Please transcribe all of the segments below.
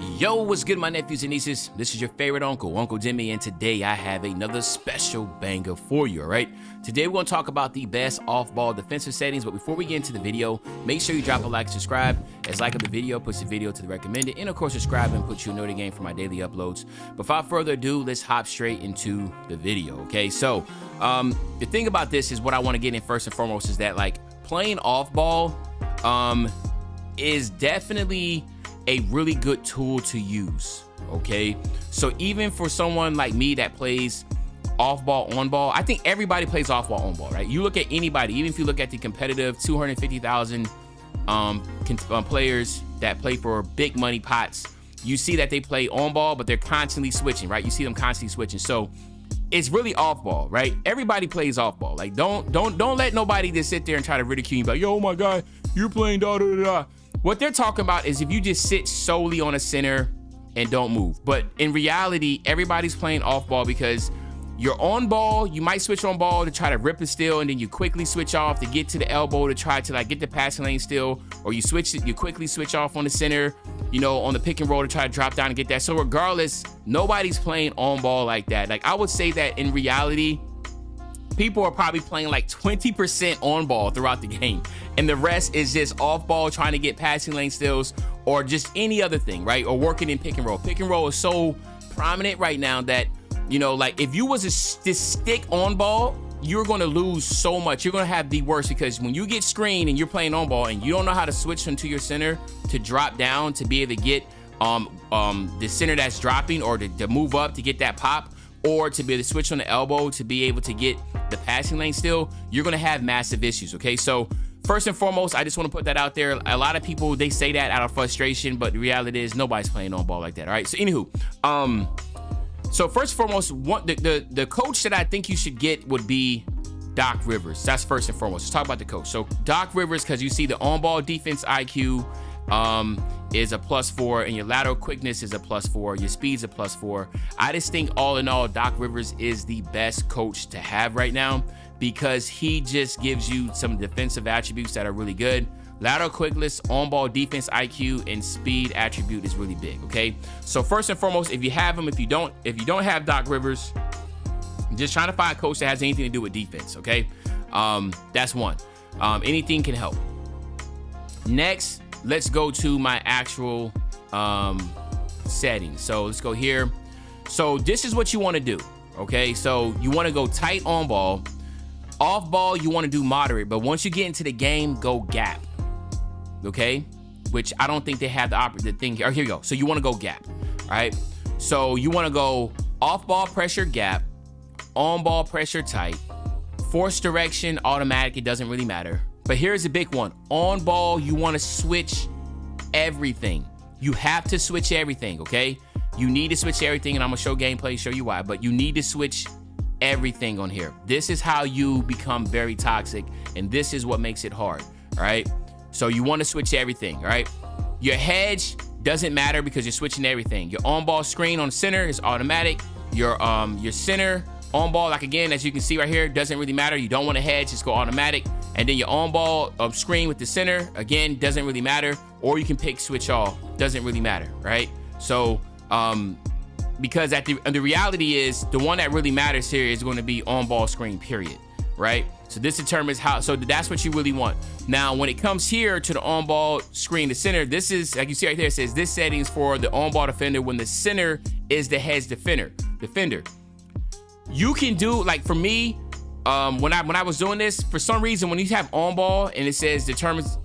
Yo, what's good, my nephews and nieces? This is your favorite uncle, Uncle Demi, and today I have another special banger for you, all right? Today we're going to talk about the best off-ball defensive settings, but before we get into the video, make sure you drop a like, subscribe, as like of the video puts the video to the recommended, and of course subscribe and put you a notification game for my daily uploads. Without further ado, let's hop straight into the video, okay? So, the thing about this is what I want to get in first and foremost is that, like, playing off-ball is definitely a really good tool to use, okay? So even for someone like me that plays off ball, on ball, I think everybody plays off ball, on ball, right? You look at anybody, even if you look at the competitive 250,000 players that play for big money pots, you see that they play on ball, but they're constantly switching, right? You see them constantly switching. So it's really off ball, right? Everybody plays off ball. Like don't let nobody just sit there and try to ridicule you, like, yo, oh my God, you're playing da da da da. What they're talking about is if you just sit solely on a center and don't move. But in reality, everybody's playing off ball because you're on ball, you might switch on ball to try to rip it still, and then you quickly switch off to get to the elbow to try to like get the passing lane still, or you quickly switch off on the center, you know, on the pick and roll to try to drop down and get that. So regardless, nobody's playing on ball like that. Like I would say that in reality, people are probably playing like 20% on ball throughout the game, and the rest is just off ball trying to get passing lane steals or just any other thing, right? Or working in pick and roll. Pick and roll is so prominent right now that, you know, like if you was to stick on ball, you're going to lose so much. You're going to have the worst because when you get screened and you're playing on ball and you don't know how to switch into your center to drop down to be able to get the center that's dropping or to move up to get that pop, or to be able to switch on the elbow to be able to get the passing lane still, you're gonna have massive issues, okay? So first and foremost, I just wanna put that out there. A lot of people, they say that out of frustration, but the reality is nobody's playing on ball like that, all right? So anywho, so first and foremost, the coach that I think you should get would be Doc Rivers. That's first and foremost. Let's talk about the coach. So Doc Rivers, because you see the on-ball defense IQ, is a +4, and your lateral quickness is a +4, your speed's a +4. I just think all in all, Doc Rivers is the best coach to have right now because he just gives you some defensive attributes that are really good. Lateral quickness, on-ball defense IQ, and speed attribute is really big, okay? So first and foremost, if you have him, if you don't have Doc Rivers, just trying to find a coach that has anything to do with defense, okay? That's one. Anything can help. Next, let's go to my actual settings. So let's go here. So this is what you want to do, okay? So you want to go tight on ball. Off ball, you want to do moderate, but once you get into the game, go gap, okay? Which I don't think they have the thing here. Oh, here you go. So you want to go gap, all right? So you want to go off ball pressure gap, on ball pressure tight, force direction automatic. It doesn't really matter. But here's the big one. On ball, you want to switch everything. You have to switch everything, okay? You need to switch everything, and I'm going to show gameplay, show you why, but you need to switch everything on here. This is how you become very toxic, and this is what makes it hard, all right? So you want to switch everything, all right? Your hedge doesn't matter because you're switching everything. Your on-ball screen on center is automatic. Your center on ball, like again, as you can see right here, doesn't really matter. You don't want to hedge, just go automatic. And then your on ball screen with the center, again, doesn't really matter. Or you can pick switch all, doesn't really matter, right? So, because the reality is the one that really matters here is going to be on ball screen, period, right? So this determines how, so that's what you really want. Now, when it comes here to the on ball screen, the center, this is, like you see right there, it says this settings for the on ball defender when the center is the hedge defender. You can do, like for me, when I was doing this, for some reason, when you have on ball and it says determines,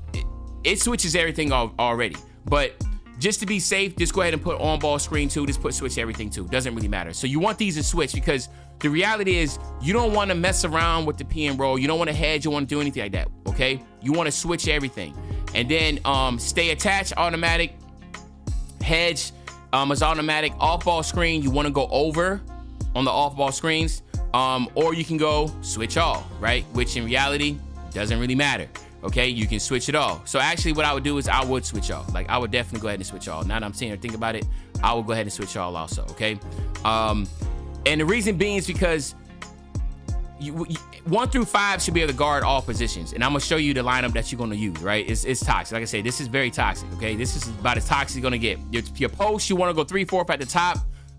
it switches everything already. But just to be safe, just go ahead and put on ball screen too. Just put switch everything too. Doesn't really matter. So you want these to switch because the reality is you don't want to mess around with the P and roll. You don't want to hedge. You don't want to do anything like that. Okay. You want to switch everything, and then stay attached automatic. Hedge is automatic. Off ball screen, you want to go over on the off ball screens, or you can go switch all, right? Which in reality doesn't really matter. Okay, you can switch it all. So actually what I would do is I would switch all. Like I would definitely go ahead and switch all. Now that I'm sitting here thinking about it, I would go ahead and switch all also, okay? And the reason being is because 1 through 5 should be able to guard all positions, and I'm gonna show you the lineup that you're gonna use. Right? It's toxic. Like I said, this is very toxic. Okay, this is about as toxic as you're gonna get. Your post, you want to go 3-4 at the top,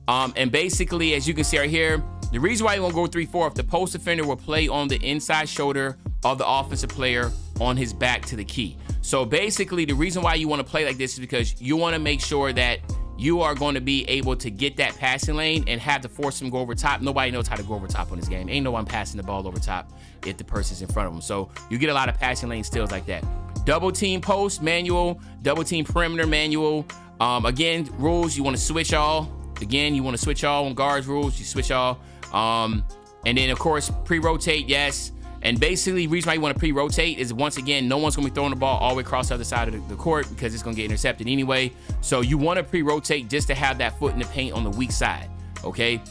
and basically, as you can see right here, the reason why you want to go 3-4, the post defender will play on the inside shoulder of the offensive player on his back to the key. So basically, the reason why you want to play like this is because you want to make sure that you are going to be able to get that passing lane and have to force him to go over top. Nobody knows how to go over top on this game. Ain't no one passing the ball over top if the person's in front of him. So you get a lot of passing lane steals like that. Double team post, manual. Double team perimeter, manual. Again, rules, you want to switch all. Again, you want to switch all on guards rules. You switch all. And then, of course, pre-rotate, yes. And basically, the reason why you want to pre-rotate is, once again, no one's going to be throwing the ball all the way across the other side of the court because it's going to get intercepted anyway. So you want to pre-rotate just to have that foot in the paint on the weak side, okay?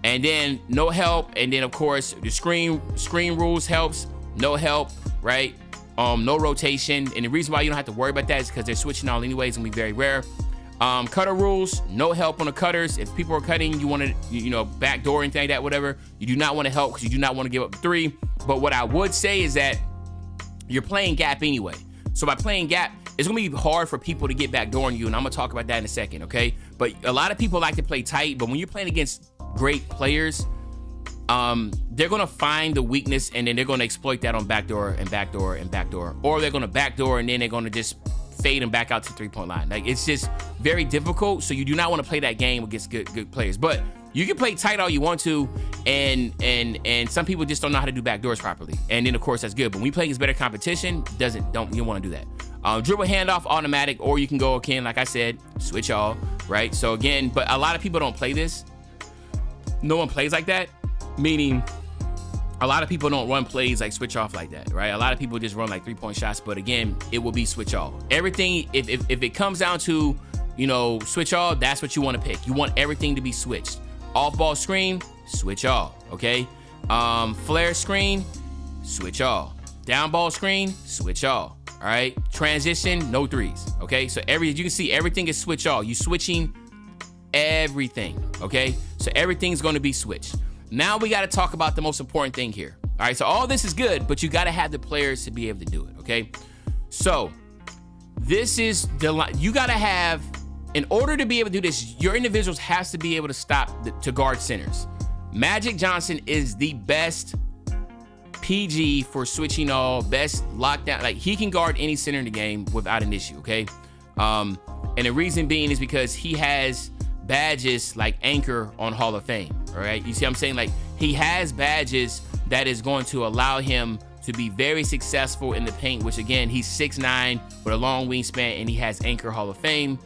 And then no help. And then, of course, the screen rules helps. No help, right? No rotation. And the reason why you don't have to worry about that is because they're switching all anyways. It's going to be very rare. Cutter rules, no help on the cutters. If people are cutting, you want to, backdoor anything like that, whatever. You do not want to help because you do not want to give up the 3. But what I would say is that you're playing gap anyway. So by playing gap, it's going to be hard for people to get backdooring you, and I'm going to talk about that in a second, okay? But a lot of people like to play tight, but when you're playing against great players, they're going to find the weakness, and then they're going to exploit that on backdoor and backdoor and backdoor. Or they're going to backdoor, and then they're going to just fade them back out to the 3-point line. Like, it's just very difficult, so you do not want to play that game against good players. But you can play tight all you want to, and some people just don't know how to do backdoors properly. And then, of course, that's good. But when we play against better competition, you don't want to do that. Dribble handoff, automatic, or you can go, again, like I said, switch all, right? So, again, but a lot of people don't play this. No one plays like that, meaning a lot of people don't run plays like switch off like that, right? A lot of people just run like 3-point shots, but again, it will be switch all. Everything, if it comes down to, switch all, that's what you want to pick. You want everything to be switched. Off ball screen, switch all, okay? Flare screen, switch all. Down ball screen, switch all, all right? Transition, no 3s, okay? So you can see everything is switch all. You switching everything, okay? So everything's going to be switched. Now we got to talk about the most important thing here. All right, so all this is good, but you got to have the players to be able to do it, okay? So this is you got to have, in order to be able to do this, your individuals has to be able to stop to guard centers. Magic Johnson is the best PG for switching all, best lockdown. Like, he can guard any center in the game without an issue, okay? And the reason being is because he has badges like anchor on Hall of Fame, all right? You see what I'm saying? Like, he has badges that is going to allow him to be very successful in the paint, which, again, he's 6'9" with a long wingspan, and he has anchor Hall of Fame.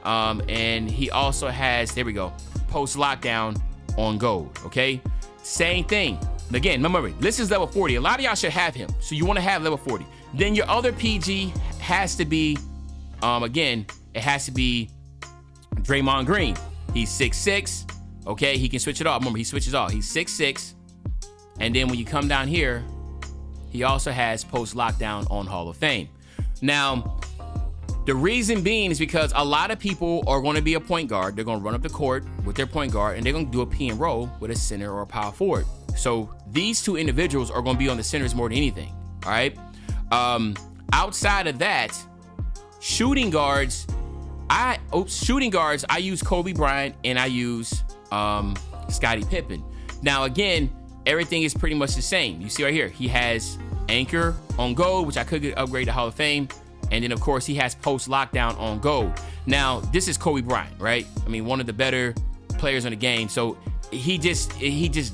And he also has, there we go, post lockdown on gold, okay? Same thing. Again, remember, this is level 40. A lot of y'all should have him, so you want to have level 40. Then your other PG has to be, again, it has to be Draymond Green. He's 6'6", okay? He can switch it off. Remember, he switches off. He's 6'6", and then when you come down here, he also has post lockdown on Hall of Fame. Now, the reason being is because a lot of people are going to be a point guard. They're going to run up the court with their point guard, and they're going to do a P and roll with a center or a power forward. So these two individuals are going to be on the centers more than anything, all right? Outside of that, shooting guards, I use Kobe Bryant and I use Scottie Pippen. Now, again, everything is pretty much the same. You see right here, he has anchor on gold, which I could upgrade to Hall of Fame. And then, of course, he has post lockdown on gold. Now, this is Kobe Bryant, right? I mean, one of the better players in the game. So it just, it is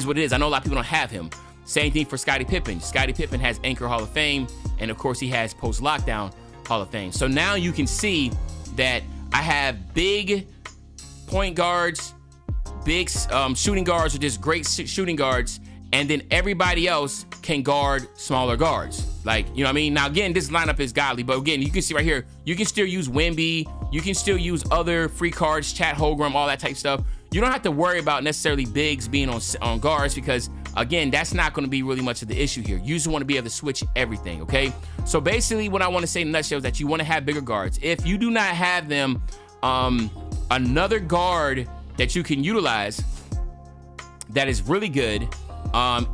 what it is. I know a lot of people don't have him. Same thing for Scottie Pippen. Scottie Pippen has anchor Hall of Fame, and of course, he has post lockdown Hall of Fame. So now you can see that I have big point guards, big shooting guards, or just great shooting guards, and then everybody else can guard smaller guards. Like, you know what I mean? Now, again, this lineup is godly, but again, you can see right here, you can still use Wemby, you can still use other free cards, Chat Holmgren, all that type of stuff. You don't have to worry about necessarily bigs being on guards because, again, that's not going to be really much of the issue here. You just want to be able to switch everything, okay? So basically what I want to say in a nutshell is that you want to have bigger guards. If you do not have them, another guard that you can utilize that is really good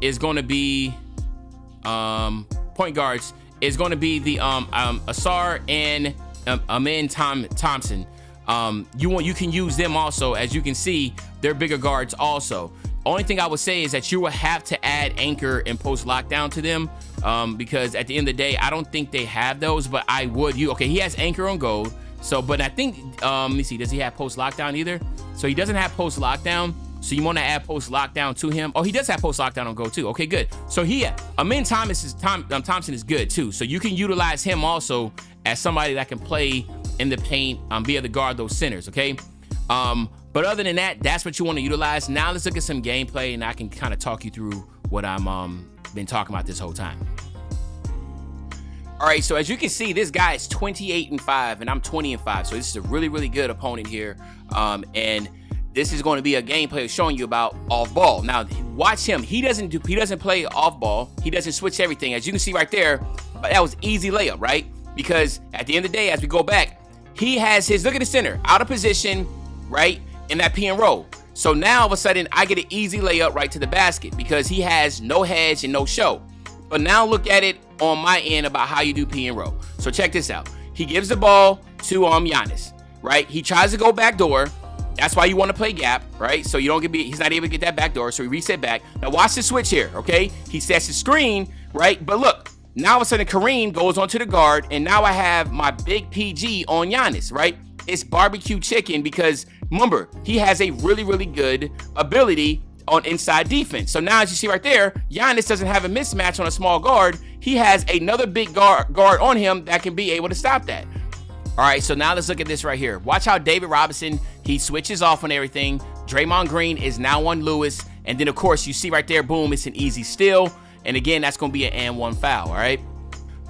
is going to be point guards is going to be the Asar and Amin Thompson. You can use them also. As you can see, they're bigger guards also. Only thing I would say is that you will have to add anchor and post lockdown to them, because at the end of the day, I don't think they have those, but I would. Okay, he has anchor on gold. So, but I think, let me see, does he have post lockdown either? So he doesn't have post lockdown. So you want to add post lockdown to him. Oh, he does have post lockdown on go too. Okay, good. So Amin Thompson is good too. So you can utilize him also as somebody that can play in the paint, be able to guard those centers. Okay. But other than that, that's what you want to utilize. Now let's look at some gameplay, and I can kind of talk you through what I'm been talking about this whole time. All right, so as you can see, this guy is 28-5, and I'm 20-5. So this is a really, really good opponent here. And this is going to be a gameplay showing you about off ball. Now, watch him. He doesn't play off ball. He doesn't switch everything. As you can see right there, that was easy layup, right? Because at the end of the day, as we go back, he has his, look at the center, out of position, right? In that P and roll. So now all of a sudden, I get an easy layup right to the basket because he has no hedge and no show. But now look at it on my end about how you do P and roll. So check this out. He gives the ball to Giannis, right? He tries to go back door. That's why you want to play gap, right? So you don't he's not able to get that back door, so he reset back. Now watch the switch here, okay? He sets the screen, right? But look, now all of a sudden Kareem goes onto the guard, and now I have my big PG on Giannis, right? It's barbecue chicken because remember, he has a really, really good ability on inside defense. So now as you see right there, Giannis doesn't have a mismatch on a small guard. He has another big guard on him that can be able to stop that. All right, so now let's look at this right here. Watch how David Robinson, he switches off on everything. Draymond Green is now on Lewis. And then, of course, you see right there, boom, it's an easy steal. And again, that's going to be an and one foul, all right?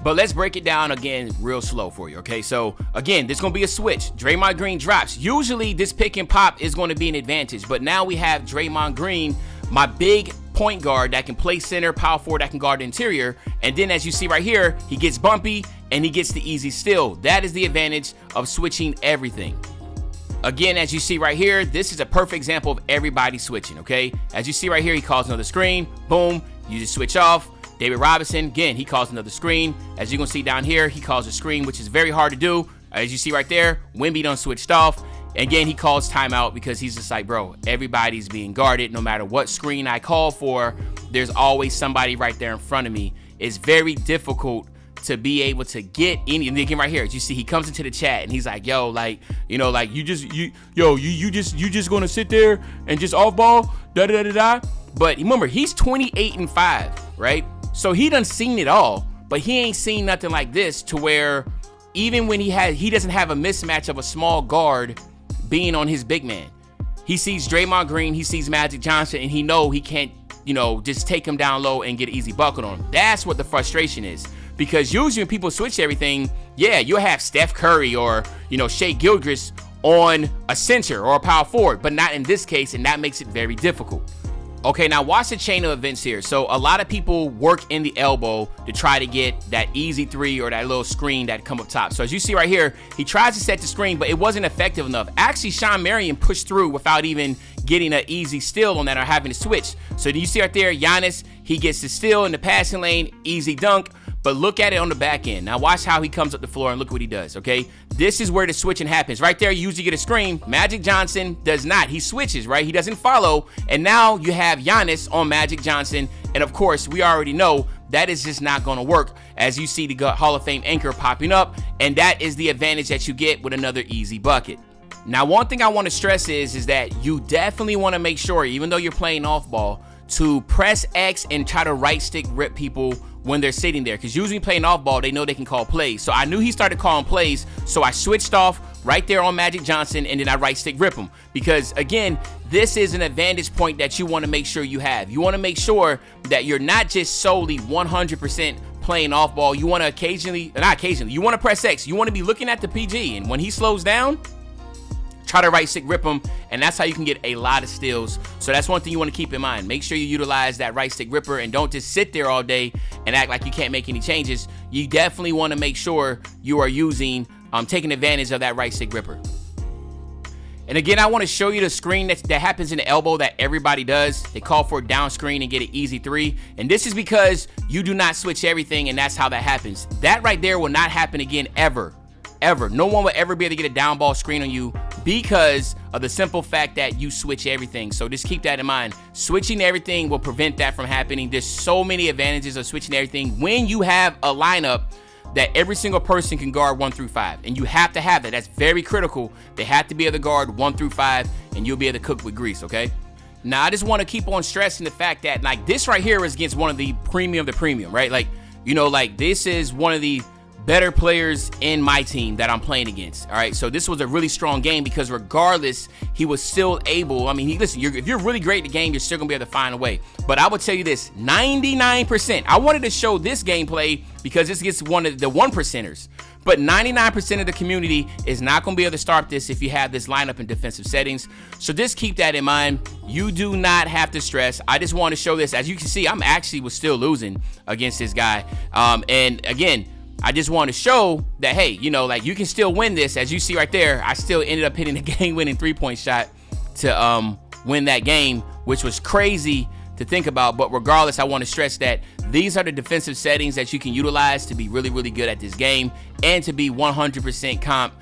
But let's break it down again real slow for you, okay? So, again, there's going to be a switch. Draymond Green drops. Usually, this pick and pop is going to be an advantage. But now we have Draymond Green, my big point guard that can play center, power forward that can guard the interior. And then, as you see right here, he gets bumpy and he gets the easy steal. That is the advantage of switching everything. Again, as you see right here, this is a perfect example of everybody switching, okay? As you see right here, he calls another screen. Boom. You just switch off. David Robinson, again, he calls another screen. As you can see down here, he calls a screen, which is very hard to do. As you see right there, Wemby done switched off. Again, he calls timeout because he's just like, bro, everybody's being guarded. No matter what screen I call for, there's always somebody right there in front of me. It's very difficult to be able to get any. And again, right here, as you see, he comes into the chat and he's like, yo, like, you know, like you just gonna sit there and just off ball, da-da-da-da-da. But remember, he's 28-5, right? So he done seen it all, but he ain't seen nothing like this to where even when he doesn't have a mismatch of a small guard being on his big man. He sees Draymond Green, he sees Magic Johnson, and he know he can't, you know, just take him down low and get an easy bucket on him. That's what the frustration is. Because usually when people switch everything, yeah, you'll have Steph Curry or, you know, Shai Gilgeous on a center or a power forward, but not in this case, and that makes it very difficult. Okay, now watch the chain of events here. So a lot of people work in the elbow to try to get that easy three or that little screen that come up top. So as you see right here, he tries to set the screen, but it wasn't effective enough. Actually, Sean Marion pushed through without even getting an easy steal on that or having to switch. So you see right there, Giannis, he gets the steal in the passing lane, easy dunk. But look at it on the back end. Now watch how he comes up the floor and look what he does, okay? This is where the switching happens. Right there, you usually get a screen. Magic Johnson does not. He switches, right? He doesn't follow. And now you have Giannis on Magic Johnson. And of course, we already know that is just not going to work as you see the Hall of Fame anchor popping up. And that is the advantage that you get with another easy bucket. Now, one thing I want to stress is that you definitely want to make sure, even though you're playing off ball, to press X and try to right stick rip people when they're sitting there, because usually playing off ball, they know they can call plays. So I knew he started calling plays, so I switched off right there on Magic Johnson, and then I right stick rip him. Because again, this is an advantage point that you want to make sure you have. You want to make sure that you're not just solely 100% playing off ball. You want to you want to press X. You want to be looking at the PG, and when he slows down, try to right stick rip him, and that's how you can get a lot of steals. So that's one thing you want to keep in mind. Make sure you utilize that right stick ripper and don't just sit there all day and act like you can't make any changes. You definitely want to make sure you are using, taking advantage of that right stick ripper. And again, I want to show you the screen that happens in the elbow that everybody does. They call for a down screen and get an easy 3. And this is because you do not switch everything, and that's how that happens. That right there will not happen again ever. Ever. No one will ever be able to get a down ball screen on you because of the simple fact that you switch everything. So just keep that in mind. Switching everything will prevent that from happening. There's so many advantages of switching everything when you have a lineup that every single person can guard 1 through 5. And you have to have that. That's very critical. They have to be able to guard 1 through 5, and you'll be able to cook with grease, okay? Now, I just want to keep on stressing the fact that, like, this right here is against one of the premium, right? Like, you know, like, this is one of the better players in my team that I'm playing against, all right? So this was a really strong game because regardless, he was still able, I mean, listen, if you're really great at the game, you're still gonna be able to find a way. But I would tell you this, 99%, I wanted to show this gameplay because this gets one of the 1%ers, but 99% of the community is not gonna be able to start this if you have this lineup in defensive settings. So just keep that in mind. You do not have to stress. I just want to show this. As you can see, I'm actually was still losing against this guy. And again, I just want to show that, hey, you know, like, you can still win this. As you see right there, I still ended up hitting the game-winning 3-point shot to win that game, which was crazy to think about. But regardless, I want to stress that these are the defensive settings that you can utilize to be really, really good at this game and to be 100% comp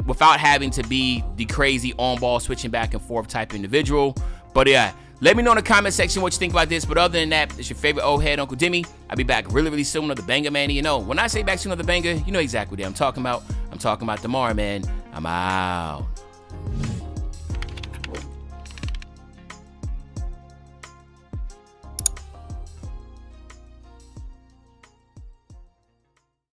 without having to be the crazy on-ball switching back and forth type individual. But yeah, let me know in the comment section what you think about this. But other than that, it's your favorite old head, Uncle Demi. I'll be back really, really soon with another banger, man. And you know, when I say back to another banger, you know exactly what I'm talking about. I'm talking about tomorrow, man. I'm out.